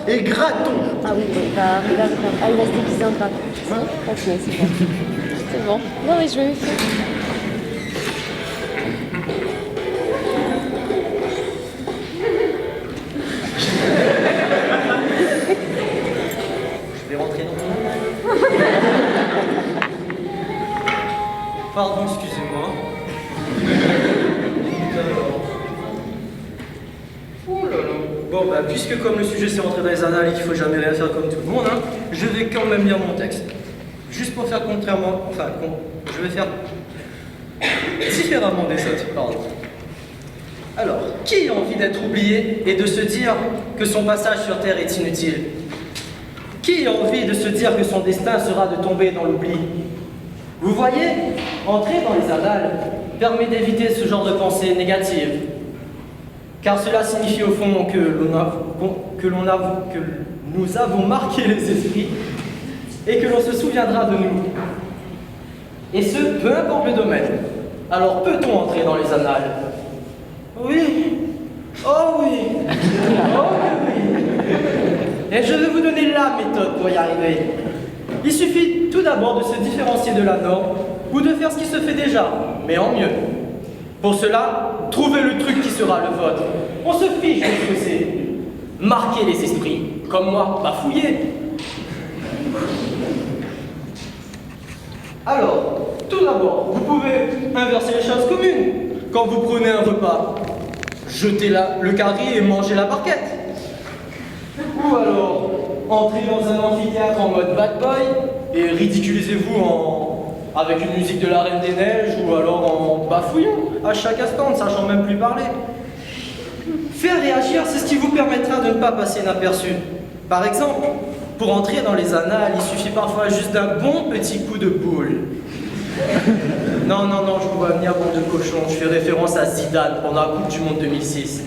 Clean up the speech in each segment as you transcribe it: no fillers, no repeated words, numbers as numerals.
et Graton. Ah oui, bah regarde. Ah, il va se déguiser en Graton. Ok, c'est bon. C'est bon. Non, mais je vais le faire. Je vais rentrer dans Pardon, excusez-moi. Oh là là. Bon, bah, puisque comme le sujet c'est rentrer dans les annales et qu'il faut jamais rien faire comme tout le monde, hein, je vais quand même lire mon texte. Juste pour faire contrairement... Enfin, je vais faire différemment des autres, pardon. Alors, qui a envie d'être oublié et de se dire que son passage sur Terre est inutile? Qui a envie de se dire que son destin sera de tomber dans l'oubli? Vous voyez, entrer dans les annales permet d'éviter ce genre de pensée négative. Car cela signifie au fond que nous avons marqué les esprits et que l'on se souviendra de nous. Et ce, peu importe le domaine. Alors peut-on entrer dans les annales? Oui. Oh oui. Oh oui. Et je vais vous donner la méthode pour y arriver. Il suffit tout d'abord de se différencier de la norme ou de faire ce qui se fait déjà, mais en mieux. Pour cela, trouvez le truc qui sera le vôtre. On se fiche de ce que c'est. Marquez les esprits, comme moi, bafouillez. Alors, tout d'abord, vous pouvez inverser les choses communes. Quand vous prenez un repas, jetez le carré et mangez la barquette. Ou alors, entrez dans un amphithéâtre en mode bad boy et ridiculisez-vous avec une musique de la Reine des Neiges ou alors en bafouillant à chaque instant, ne sachant même plus parler. Faire réagir, c'est ce qui vous permettra de ne pas passer inaperçu. Par exemple, pour entrer dans les annales, il suffit parfois juste d'un bon petit coup de boule. Non, je vous vois venir, bande de cochons. Je fais référence à Zidane pendant la Coupe du Monde 2006.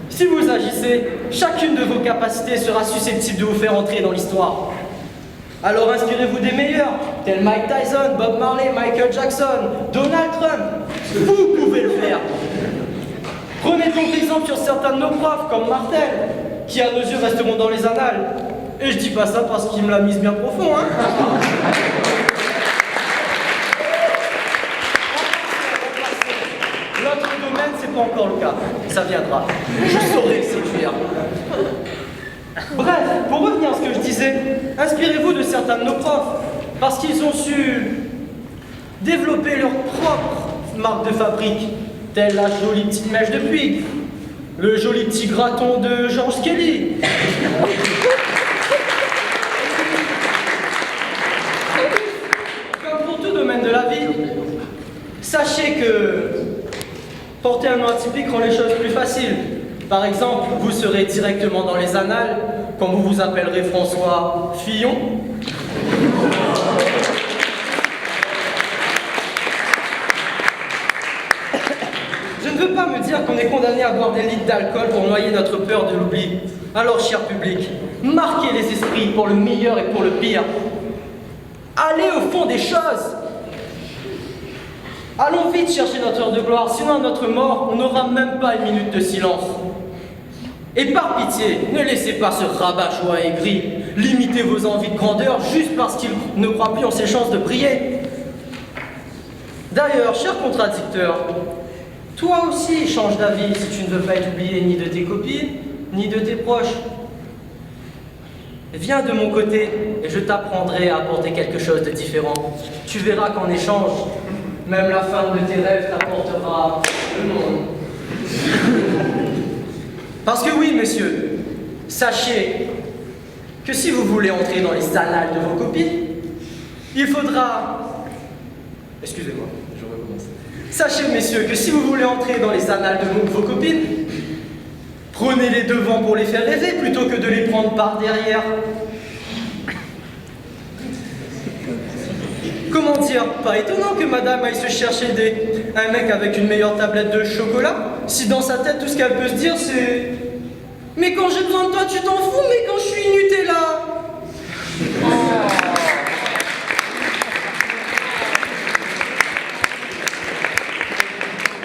Si vous agissez, chacune de vos capacités sera susceptible de vous faire entrer dans l'histoire. Alors inspirez-vous des meilleurs, tels Mike Tyson, Bob Marley, Michael Jackson, Donald Trump. Vous pouvez le faire. Prenez donc exemple sur certains de nos profs, comme Martel, qui à nos yeux resteront dans les annales. Et je dis pas ça parce qu'il me l'a mise bien profond, hein. L'autre domaine, c'est pas encore le cas. Ça viendra. Je saurai le séduire. Bref, pour revenir à ce que je disais, inspirez-vous de certains de nos profs, parce qu'ils ont su développer leur propre marque de fabrique, telle la jolie petite mèche de Puig, le joli petit graton de George Kelly. Comme pour tout domaine de la vie, sachez que porter un nom atypique rend les choses plus faciles. Par exemple, vous serez directement dans les annales quand vous vous appellerez François Fillon. Je ne veux pas me dire qu'on est condamné à boire des litres d'alcool pour noyer notre peur de l'oubli. Alors, cher public, marquez les esprits pour le meilleur et pour le pire. Allez au fond des choses. Allons vite chercher notre heure de gloire, sinon à notre mort, on n'aura même pas une minute de silence. Et par pitié, ne laissez pas ce rabat-joie aigri limiter vos envies de grandeur juste parce qu'il ne croit plus en ses chances de briller. D'ailleurs, cher contradicteur, toi aussi change d'avis si tu ne veux pas être oublié ni de tes copines, ni de tes proches. Viens de mon côté et je t'apprendrai à apporter quelque chose de différent. Tu verras qu'en échange, même la femme de tes rêves t'apportera le monde. Parce que oui, monsieur, sachez que si vous voulez entrer dans les annales de vos copines, il faudra... Excusez-moi, je recommence. Sachez, messieurs, que si vous voulez entrer dans les annales de vos copines, prenez les devants pour les faire rêver plutôt que de les prendre par derrière. Comment dire, pas étonnant que madame aille se chercher un mec avec une meilleure tablette de chocolat, si dans sa tête tout ce qu'elle peut se dire c'est... Mais quand j'ai besoin de toi, tu t'en fous, mais quand je suis Nutella...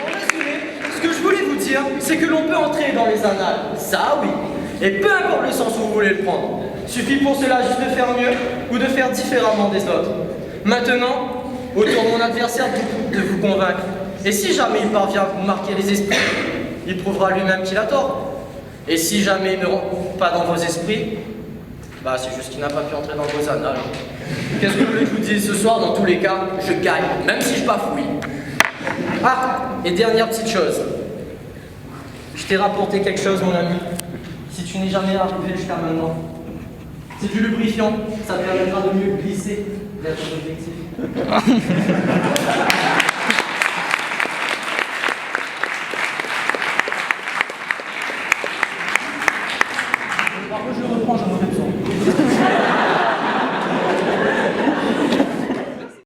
En résumé, ce que je voulais vous dire, c'est que l'on peut entrer dans les annales, ça oui, Et peu importe le sens où vous voulez le prendre. Suffit pour cela juste de faire mieux ou de faire différemment des autres. Maintenant, au tour de mon adversaire de vous convaincre. Et si jamais il parvient à vous marquer les esprits, il prouvera lui-même qu'il a tort. Et si jamais il ne rentre pas dans vos esprits, bah c'est juste qu'il n'a pas pu entrer dans vos annales. Qu'est-ce que vous voulez que je vous dise ce soir? Dans tous les cas, je gagne, même si je bafouille. Ah, et dernière petite chose. Je t'ai rapporté quelque chose, mon ami. Si tu n'es jamais arrivé jusqu'à maintenant, c'est du lubrifiant. Ça te permettra de mieux glisser vers ton objectif.